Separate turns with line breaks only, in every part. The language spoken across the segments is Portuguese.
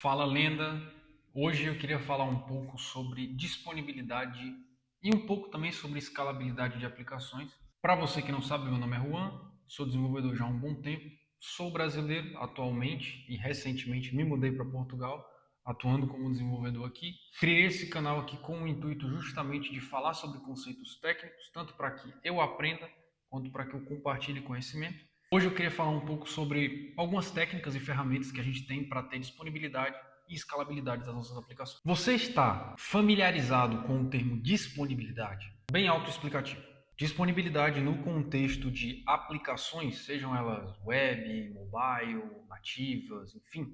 Fala, lenda! Hoje eu queria falar um pouco sobre disponibilidade e um pouco também sobre escalabilidade de aplicações. Para você que não sabe, meu nome é Juan, sou desenvolvedor já há um bom tempo, sou brasileiro atualmente e recentemente me mudei para Portugal, atuando como desenvolvedor aqui. Criei esse canal aqui com o intuito justamente de falar sobre conceitos técnicos, tanto para que eu aprenda quanto para que eu compartilhe conhecimento. Hoje eu queria falar um pouco sobre algumas técnicas e ferramentas que a gente tem para ter disponibilidade e escalabilidade das nossas aplicações. Você está familiarizado com o termo disponibilidade? Bem autoexplicativo. Disponibilidade no contexto de aplicações, sejam elas web, mobile, nativas, enfim,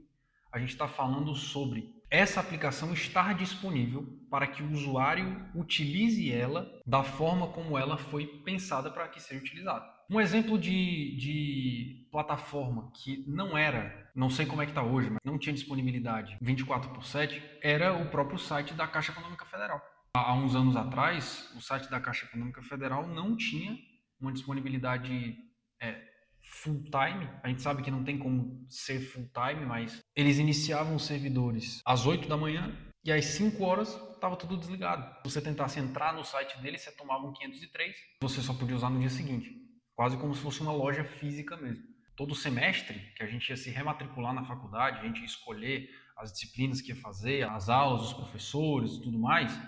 a gente está falando sobre essa aplicação estar disponível para que o usuário utilize ela da forma como ela foi pensada para que seja utilizada. Um exemplo de plataforma que não era, não sei como é que está hoje, mas não tinha disponibilidade 24/7, era o próprio site da Caixa Econômica Federal. Há uns anos atrás, o site da Caixa Econômica Federal não tinha uma disponibilidade é, full time. A gente sabe que não tem como ser full time, mas eles iniciavam os servidores às 8 da manhã e às 5 horas estava tudo desligado. Se você tentasse entrar no site deles, você tomava um 503, você só podia usar no dia seguinte. Quase como se fosse uma loja física mesmo. Todo semestre que a gente ia se rematricular na faculdade, a gente ia escolher as disciplinas que ia fazer, as aulas, os professores e tudo mais,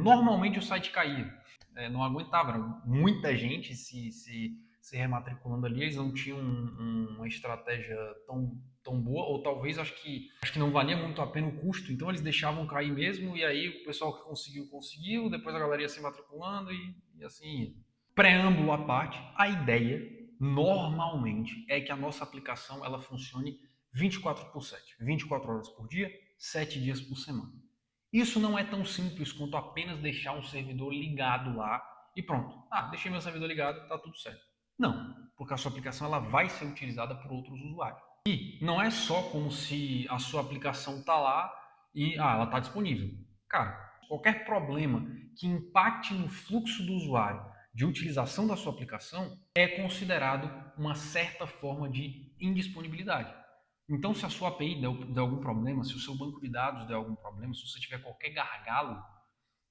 normalmente o site caía. Não aguentava, era muita gente se rematriculando ali, eles não tinham uma estratégia tão boa, ou talvez acho que não valia muito a pena o custo, então eles deixavam cair mesmo, e aí o pessoal que conseguiu, depois a galera ia se matriculando e assim ia. Preâmbulo à parte, a ideia normalmente é que a nossa aplicação ela funcione 24/7, 24 horas por dia, 7 dias por semana. Isso não é tão simples quanto apenas deixar um servidor ligado lá e pronto. Deixei meu servidor ligado, está tudo certo. Não, porque a sua aplicação ela vai ser utilizada por outros usuários. E não é só como se a sua aplicação está lá e ela está disponível. Cara, qualquer problema que impacte no fluxo do usuário de utilização da sua aplicação é considerado uma certa forma de indisponibilidade. Então, se a sua API der algum problema, se o seu banco de dados der algum problema, se você tiver qualquer gargalo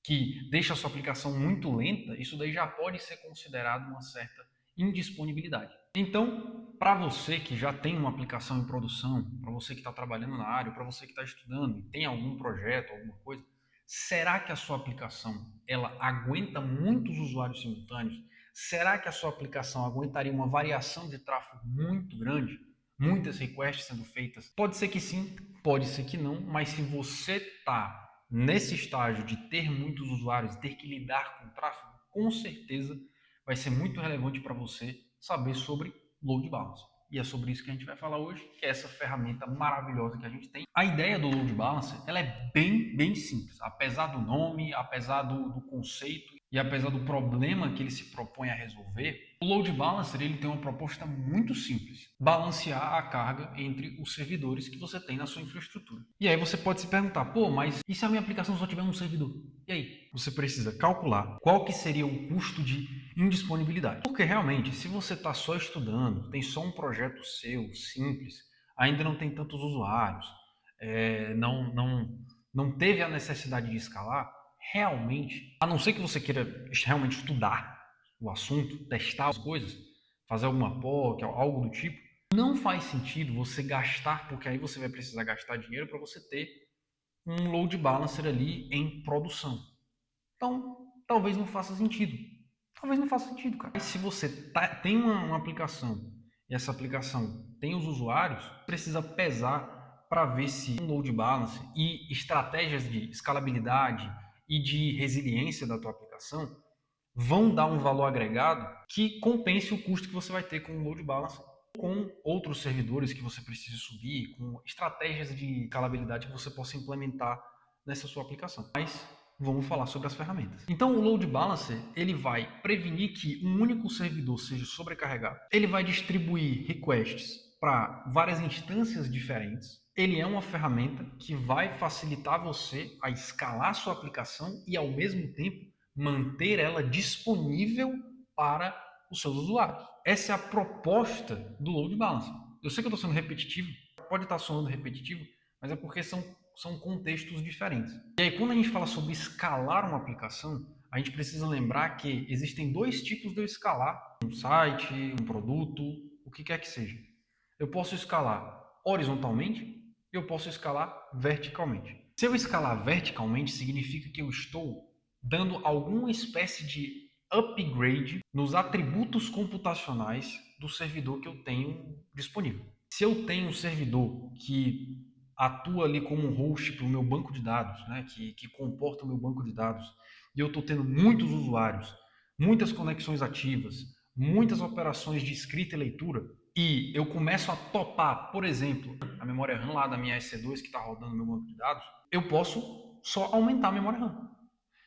que deixa a sua aplicação muito lenta, isso daí já pode ser considerado uma certa indisponibilidade. Então, para você que já tem uma aplicação em produção, para você que está trabalhando na área, para você que está estudando e tem algum projeto, alguma coisa, será que a sua aplicação ela aguenta muitos usuários simultâneos? Será que a sua aplicação aguentaria uma variação de tráfego muito grande? Muitas requests sendo feitas? Pode ser que sim, pode ser que não, mas se você está nesse estágio de ter muitos usuários, ter que lidar com o tráfego, com certeza vai ser muito relevante para você saber sobre load balance. E é sobre isso que a gente vai falar hoje, que é essa ferramenta maravilhosa que a gente tem. A ideia do load balancer, ela é bem simples, apesar do nome, apesar do conceito e apesar do problema que ele se propõe a resolver. O load balancer ele tem uma proposta muito simples: balancear a carga entre os servidores que você tem na sua infraestrutura. E aí você pode se perguntar, pô, mas e se a minha aplicação só tiver um servidor? E aí? Você precisa calcular qual que seria o custo de indisponibilidade. Porque realmente, se você está só estudando, tem só um projeto seu, simples, ainda não tem tantos usuários, não teve a necessidade de escalar, realmente, a não ser que você queira realmente estudar o assunto, testar as coisas, fazer alguma POC, algo do tipo, não faz sentido você gastar, porque aí você vai precisar gastar dinheiro para você ter um load balancer ali em produção. Então, talvez não faça sentido. Talvez não faça sentido, cara. Se você tem uma aplicação e essa aplicação tem os usuários, precisa pesar para ver se um load balance e estratégias de escalabilidade e de resiliência da tua aplicação vão dar um valor agregado que compense o custo que você vai ter com o load balance, com outros servidores que você precisa subir, com estratégias de escalabilidade que você possa implementar nessa sua aplicação. Mas vamos falar sobre as ferramentas. Então o load balancer ele vai prevenir que um único servidor seja sobrecarregado. Ele vai distribuir requests para várias instâncias diferentes. Ele é uma ferramenta que vai facilitar você a escalar sua aplicação e ao mesmo tempo manter ela disponível para os seus usuários. Essa é a proposta do load balancer. Eu sei que eu estou sendo repetitivo, pode estar soando repetitivo, mas é porque são contextos diferentes. E aí, quando a gente fala sobre escalar uma aplicação, a gente precisa lembrar que existem dois tipos de eu escalar um site, um produto, o que quer que seja. Eu posso escalar horizontalmente e eu posso escalar verticalmente. Se eu escalar verticalmente, significa que eu estou dando alguma espécie de upgrade nos atributos computacionais do servidor que eu tenho disponível. Se eu tenho um servidor que atua ali como um host para o meu banco de dados, né, que comporta o meu banco de dados, e eu estou tendo muitos usuários, muitas conexões ativas, muitas operações de escrita e leitura, e eu começo a topar, por exemplo, a memória RAM lá da minha EC2 que está rodando no meu banco de dados, eu posso só aumentar a memória RAM.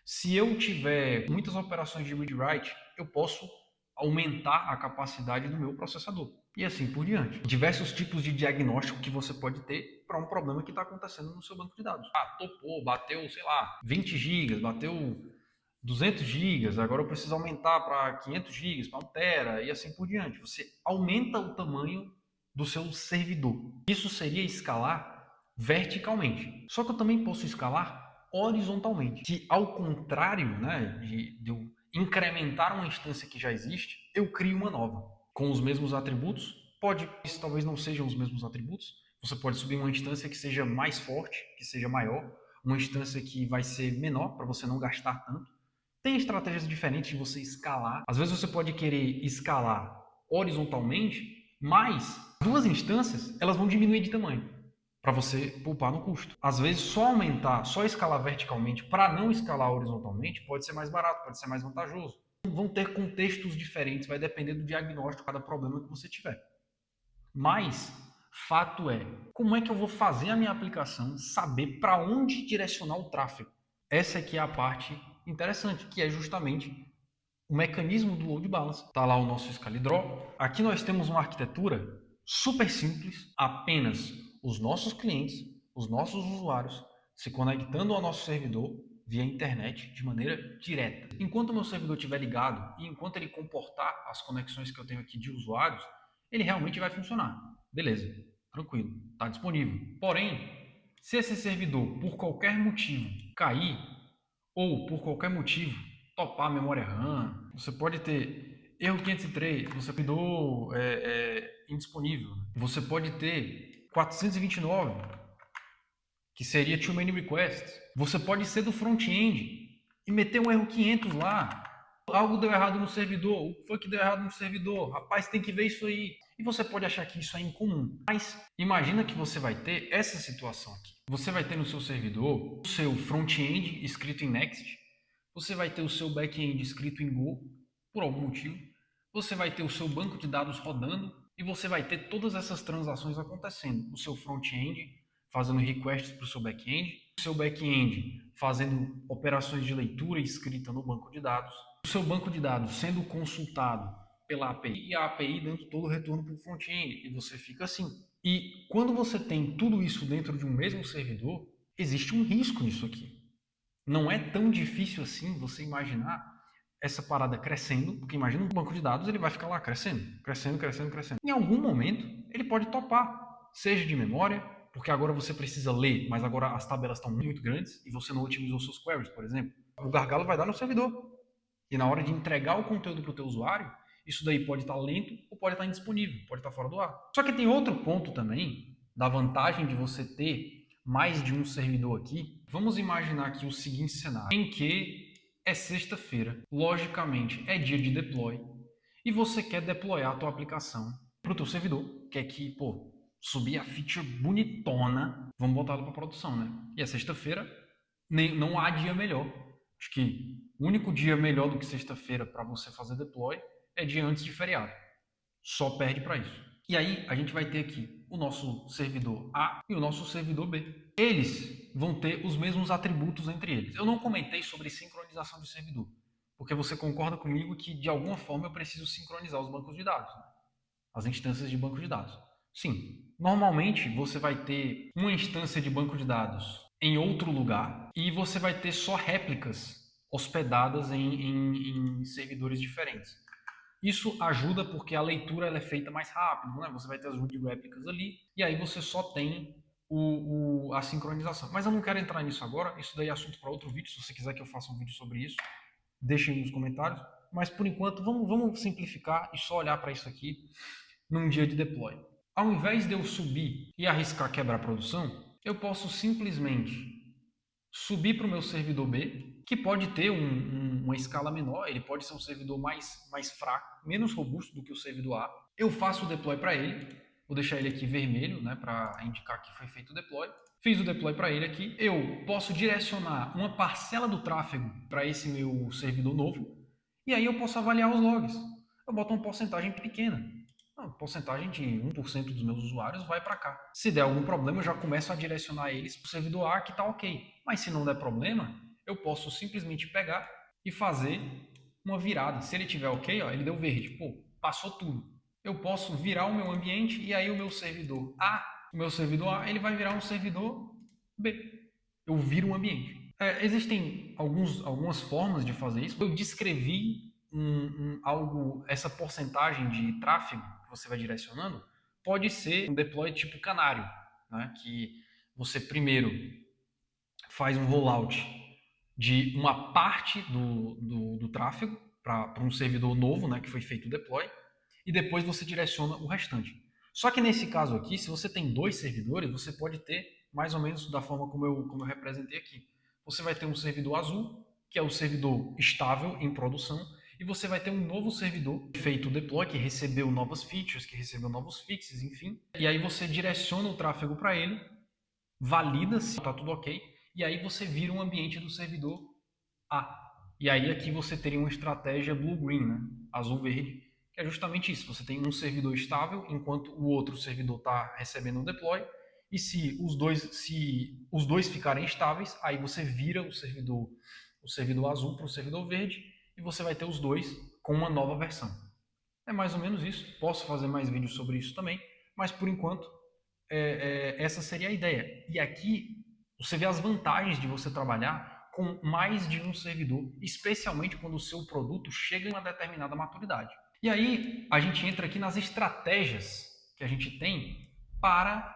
Se eu tiver muitas operações de read-write, eu posso aumentar a capacidade do meu processador. E assim por diante. Diversos tipos de diagnóstico que você pode ter para um problema que está acontecendo no seu banco de dados. Ah, topou, bateu, sei lá, 20 gigas, bateu 200 gigas, agora eu preciso aumentar para 500 gigas, para 1 tera e assim por diante. Você aumenta o tamanho do seu servidor. Isso seria escalar verticalmente. Só que eu também posso escalar horizontalmente, que ao contrário, né, de eu incrementar uma instância que já existe, eu crio uma nova com os mesmos atributos. Pode, talvez não sejam os mesmos atributos. Você pode subir uma instância que seja mais forte, que seja maior, uma instância que vai ser menor para você não gastar tanto. Tem estratégias diferentes de você escalar. Às vezes você pode querer escalar horizontalmente, mas duas instâncias elas vão diminuir de tamanho para você poupar no custo. Às vezes só aumentar, só escalar verticalmente para não escalar horizontalmente pode ser mais barato, pode ser mais vantajoso. Vão ter contextos diferentes, vai depender do diagnóstico de cada problema que você tiver. Mas fato é, como é que eu vou fazer a minha aplicação saber para onde direcionar o tráfego? Essa aqui é a parte interessante, que é justamente o mecanismo do load balance. Está lá o nosso ScaleDraw. Aqui nós temos uma arquitetura super simples, apenas os nossos clientes, os nossos usuários se conectando ao nosso servidor via internet de maneira direta. Enquanto o meu servidor estiver ligado e enquanto ele comportar as conexões que eu tenho aqui de usuários, ele realmente vai funcionar. Beleza, tranquilo, está disponível. Porém, se esse servidor, por qualquer motivo, cair, ou por qualquer motivo, topar a memória RAM, você pode ter erro 503, você servidor indisponível. Você pode ter 429, que seria too many requests. Você pode ser do front-end e meter um erro 500 lá. Algo deu errado no servidor. O que foi que deu errado no servidor? Rapaz, tem que ver isso aí. E você pode achar que isso é incomum. Mas imagina que você vai ter essa situação aqui. Você vai ter no seu servidor o seu front-end escrito em Next. Você vai ter o seu back-end escrito em Go, por algum motivo. Você vai ter o seu banco de dados rodando. E você vai ter todas essas transações acontecendo. O seu front-end fazendo requests para o seu back-end, o seu back-end fazendo operações de leitura e escrita no banco de dados, o seu banco de dados sendo consultado pela API e a API dando todo o retorno para o front-end, e você fica assim. E quando você tem tudo isso dentro de um mesmo servidor, existe um risco nisso aqui. Não é tão difícil assim você imaginar essa parada crescendo, porque imagina um banco de dados, ele vai ficar lá crescendo, crescendo, crescendo, crescendo. Em algum momento, ele pode topar, seja de memória, porque agora você precisa ler, mas agora as tabelas estão muito grandes e você não otimizou seus queries, por exemplo. O gargalo vai dar no servidor. E na hora de entregar o conteúdo para o teu usuário, isso daí pode estar lento ou pode estar indisponível, pode estar fora do ar. Só que tem outro ponto também, da vantagem de você ter mais de um servidor aqui. Vamos imaginar aqui o seguinte cenário, em que é sexta-feira, logicamente é dia de deploy, e você quer deployar a tua aplicação para o teu servidor, quer que, pô, subir a feature bonitona, vamos botar ela para produção, né? E é sexta-feira, não há dia melhor. Acho que o único dia melhor do que sexta-feira para você fazer deploy é dia antes de feriado. Só perde para isso. E aí a gente vai ter aqui o nosso servidor A e o nosso servidor B. Eles vão ter os mesmos atributos entre eles. Eu não comentei sobre sincronização de servidor, porque você concorda comigo que de alguma forma eu preciso sincronizar os bancos de dados, né? As instâncias de banco de dados. Sim, normalmente você vai ter uma instância de banco de dados em outro lugar e você vai ter só réplicas hospedadas em servidores diferentes. Isso ajuda porque a leitura ela é feita mais rápido, né? Você vai ter as root réplicas ali e aí você só tem a sincronização. Mas eu não quero entrar nisso agora, isso daí é assunto para outro vídeo. Se você quiser que eu faça um vídeo sobre isso, deixem aí nos comentários. Mas por enquanto, vamos simplificar e só olhar para isso aqui num dia de deploy. Ao invés de eu subir e arriscar quebrar a produção, eu posso simplesmente subir para o meu servidor B, que pode ter uma escala menor, ele pode ser um servidor mais fraco, menos robusto do que o servidor A. Eu faço o deploy para ele, vou deixar ele aqui vermelho, né, para indicar que foi feito o deploy. Fiz o deploy para ele aqui. Eu posso direcionar uma parcela do tráfego para esse meu servidor novo, e aí eu posso avaliar os logs. Eu boto uma porcentagem pequena. A porcentagem de 1% dos meus usuários vai para cá. Se der algum problema, eu já começo a direcionar eles para o servidor A, que está ok. Mas se não der problema, eu posso simplesmente pegar e fazer uma virada. Se ele tiver ok, ó, ele deu verde. Pô, passou tudo. Eu posso virar o meu ambiente e aí o meu servidor A, ele vai virar um servidor B. Eu viro um ambiente. Existem algumas formas de fazer isso. Eu descrevi essa porcentagem de tráfego que você vai direcionando. Pode ser um deploy tipo canário, né? Que você primeiro faz um rollout de uma parte do tráfego para um servidor novo, né, que foi feito o deploy, e depois você direciona o restante. Só que nesse caso aqui, se você tem 2 servidores, você pode ter mais ou menos da forma como eu representei aqui. Você vai ter um servidor azul, que é o servidor estável em produção, e você vai ter um novo servidor feito o deploy, que recebeu novas features, que recebeu novos fixes, enfim. E aí você direciona o tráfego para ele, valida se está tudo ok, e aí você vira um ambiente do servidor A. E aí aqui você teria uma estratégia blue-green, né? Azul-verde, que é justamente isso. Você tem um servidor estável, enquanto o outro servidor está recebendo um deploy, e se os dois ficarem estáveis, aí você vira o servidor azul para o servidor verde, e você vai ter os dois com uma nova versão. É mais ou menos isso. Posso fazer mais vídeos sobre isso também, mas por enquanto essa seria a ideia. E aqui você vê as vantagens de você trabalhar com mais de um servidor, especialmente quando o seu produto chega em uma determinada maturidade. E aí a gente entra aqui nas estratégias que a gente tem para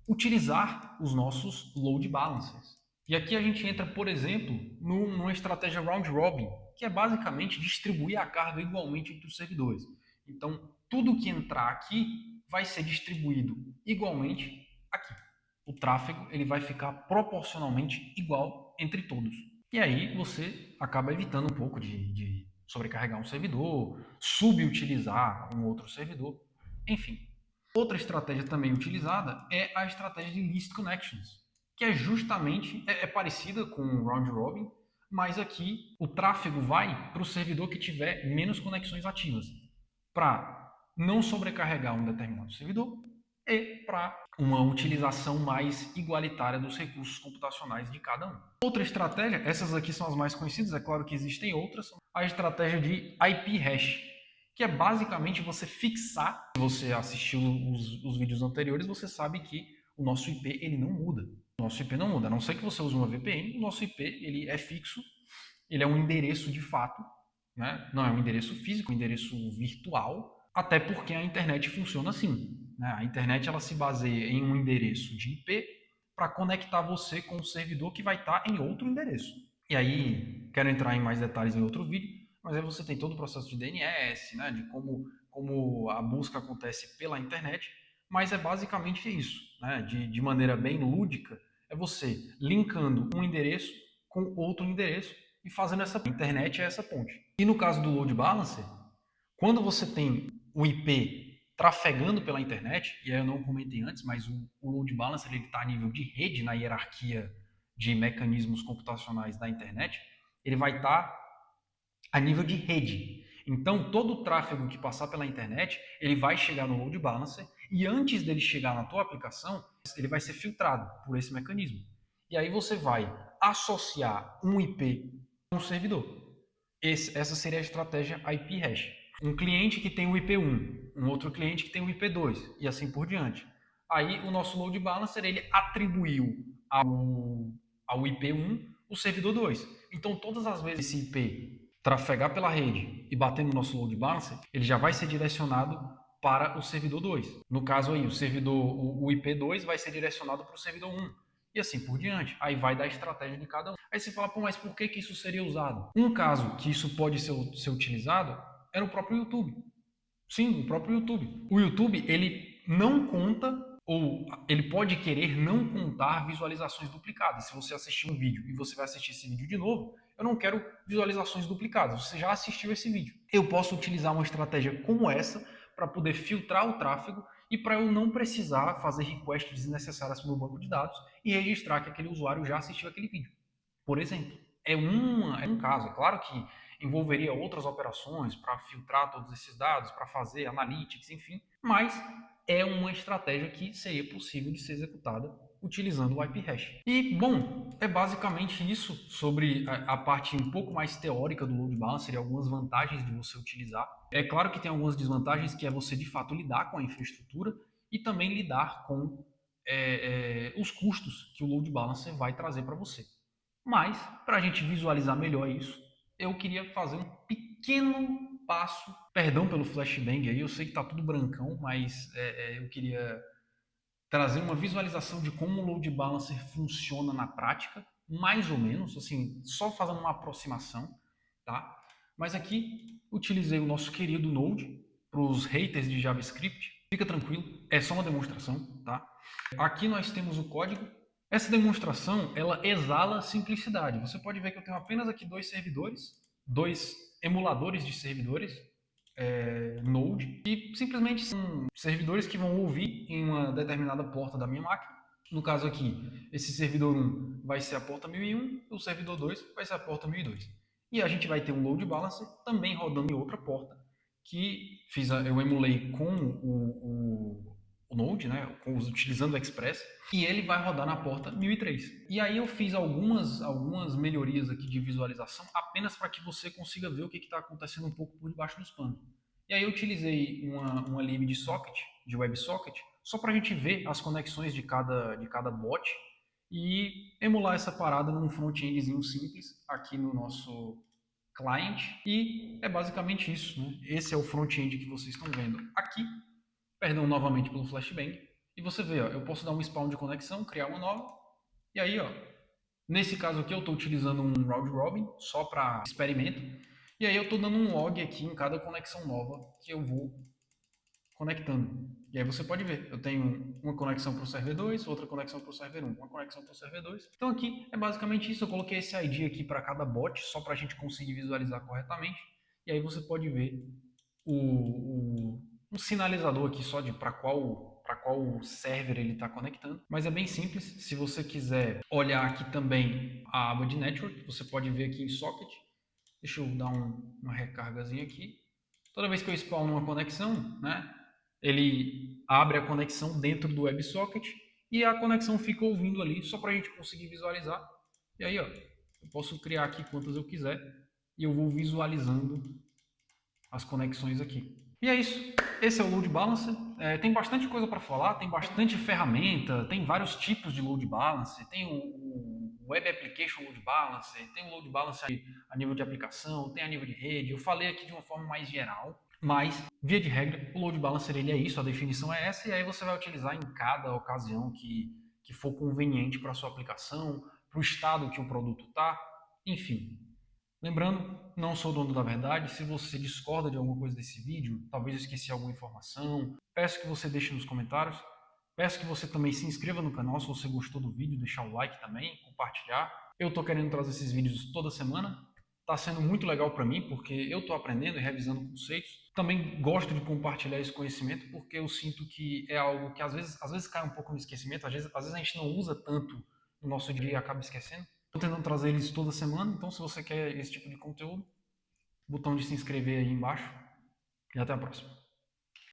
utilizar os nossos load balancers. E aqui a gente entra, por exemplo, numa estratégia round robin, que é basicamente distribuir a carga igualmente entre os servidores. Então, tudo que entrar aqui vai ser distribuído igualmente aqui. O tráfego ele vai ficar proporcionalmente igual entre todos. E aí você acaba evitando um pouco de sobrecarregar um servidor, subutilizar um outro servidor, enfim. Outra estratégia também utilizada é a estratégia de Least Connections, que é justamente parecida com o Round Robin, mas aqui o tráfego vai para o servidor que tiver menos conexões ativas, para não sobrecarregar um determinado servidor e para uma utilização mais igualitária dos recursos computacionais de cada um. Outra estratégia, essas aqui são as mais conhecidas, é claro que existem outras, a estratégia de IP hash, que é basicamente você fixar. Se você assistiu os vídeos anteriores, você sabe que o nosso IP ele não muda. O nosso IP não muda, a não ser que você use uma VPN, o nosso IP ele é fixo, ele é um endereço de fato, né? Não é um endereço físico, é um endereço virtual, até porque a internet funciona assim. Né? A internet ela se baseia em um endereço de IP para conectar você com o servidor que vai estar em outro endereço. E aí, quero entrar em mais detalhes em outro vídeo, mas aí você tem todo o processo de DNS, né, de como a busca acontece pela internet, mas é basicamente isso, né, de maneira bem lúdica, é você linkando um endereço com outro endereço e fazendo essa internet é essa ponte. E no caso do load balancer, quando você tem o IP trafegando pela internet, e aí eu não comentei antes, mas o load balancer está a nível de rede na hierarquia de mecanismos computacionais da internet, ele vai estar a nível de rede. Então, todo o tráfego que passar pela internet, ele vai chegar no load balancer e antes dele chegar na tua aplicação, ele vai ser filtrado por esse mecanismo. E aí você vai associar um IP a um servidor. Essa seria a estratégia IP hash. Um cliente que tem o IP1, um outro cliente que tem o IP2 e assim por diante. Aí o nosso load balancer ele atribuiu ao IP1 o servidor 2. Então todas as vezes esse IP trafegar pela rede e bater no nosso load balancer, ele já vai ser direcionado para o servidor 2. No caso aí, o IP2 vai ser direcionado para o servidor 1. E assim por diante. Aí vai da estratégia de cada um. Aí você fala, pô, mas por que isso seria usado? Um caso que isso pode ser utilizado é no próprio YouTube. Sim, o próprio YouTube. O YouTube, ele não conta, ou ele pode querer não contar visualizações duplicadas. Se você assistir um vídeo e você vai assistir esse vídeo de novo, eu não quero visualizações duplicadas. Você já assistiu esse vídeo. Eu posso utilizar uma estratégia como essa para poder filtrar o tráfego e para eu não precisar fazer requests desnecessárias para o meu banco de dados e registrar que aquele usuário já assistiu aquele vídeo. Por exemplo, é um caso. É claro que envolveria outras operações para filtrar todos esses dados, para fazer analytics, enfim, mas é uma estratégia que seria possível de ser executada utilizando o IP hash. E, bom, é basicamente isso sobre a parte um pouco mais teórica do load balancer e algumas vantagens de você utilizar. É claro que tem algumas desvantagens, que é você, de fato, lidar com a infraestrutura e também lidar com os custos que o load balancer vai trazer para você. Mas, para a gente visualizar melhor isso, eu queria fazer um pequeno passo. Perdão pelo flashbang aí, eu sei que está tudo brancão, mas eu queria trazer uma visualização de como o load balancer funciona na prática, mais ou menos, assim, só fazendo uma aproximação, tá? Mas aqui utilizei o nosso querido Node para os haters de JavaScript. Fica tranquilo, é só uma demonstração, tá? Aqui nós temos o código. Essa demonstração, ela exala simplicidade. Você pode ver que eu tenho apenas aqui dois servidores, dois emuladores de servidores, Node, e simplesmente são servidores que vão ouvir em uma determinada porta da minha máquina. No caso aqui, esse servidor 1 vai ser a porta 1001, o servidor 2 vai ser a porta 1002. E a gente vai ter um load balancer também rodando em outra porta, que eu emulei com o Node, né, utilizando o Express, e ele vai rodar na porta 1003. E aí eu fiz algumas melhorias aqui de visualização, apenas para que você consiga ver o que está acontecendo um pouco por debaixo dos panos. E aí eu utilizei uma lib de socket, de WebSocket, só para a gente ver as conexões de cada bot e emular essa parada num front-endzinho simples aqui no nosso client. E é basicamente isso, né? Esse é o front-end que vocês estão vendo aqui. Perdão novamente pelo flashbang. E você vê, ó, eu posso dar um spawn de conexão, criar uma nova. E aí, ó, nesse caso aqui eu estou utilizando um round robin só para experimento. E aí eu estou dando um log aqui em cada conexão nova que eu vou conectando. E aí você pode ver, eu tenho uma conexão para o server 2, outra conexão para o server 1, uma conexão para o server 2. Então aqui é basicamente isso, eu coloquei esse ID aqui para cada bot, só para a gente conseguir visualizar corretamente. E aí você pode ver um sinalizador aqui só de para qual server ele está conectando. Mas é bem simples, se você quiser olhar aqui também a aba de network, você pode ver aqui em socket. Deixa eu dar uma recargazinha aqui. Toda vez que eu spawno uma conexão, né, ele abre a conexão dentro do WebSocket e a conexão fica ouvindo ali, só para a gente conseguir visualizar. E aí, ó, eu posso criar aqui quantas eu quiser e eu vou visualizando as conexões aqui. E é isso. Esse é o load balancer. Tem bastante coisa para falar, tem bastante ferramenta, tem vários tipos de load balancer, tem o Web Application Load Balancer, tem o Load Balancer a nível de aplicação, tem a nível de rede. Eu falei aqui de uma forma mais geral, mas, via de regra, o Load Balancer ele é isso, a definição é essa, e aí você vai utilizar em cada ocasião que for conveniente para a sua aplicação, para o estado que o produto está, enfim. Lembrando, não sou dono da verdade. Se você discorda de alguma coisa desse vídeo, talvez eu esqueci alguma informação, peço que você deixe nos comentários. Peço que você também se inscreva no canal se você gostou do vídeo, deixar o like também, compartilhar. Eu estou querendo trazer esses vídeos toda semana. Está sendo muito legal para mim, porque eu estou aprendendo e revisando conceitos. Também gosto de compartilhar esse conhecimento, porque eu sinto que é algo que às vezes cai um pouco no esquecimento, às vezes a gente não usa tanto no nosso dia e acaba esquecendo. Estou tentando trazer eles toda semana, então se você quer esse tipo de conteúdo, botão de se inscrever aí embaixo. E até a próxima.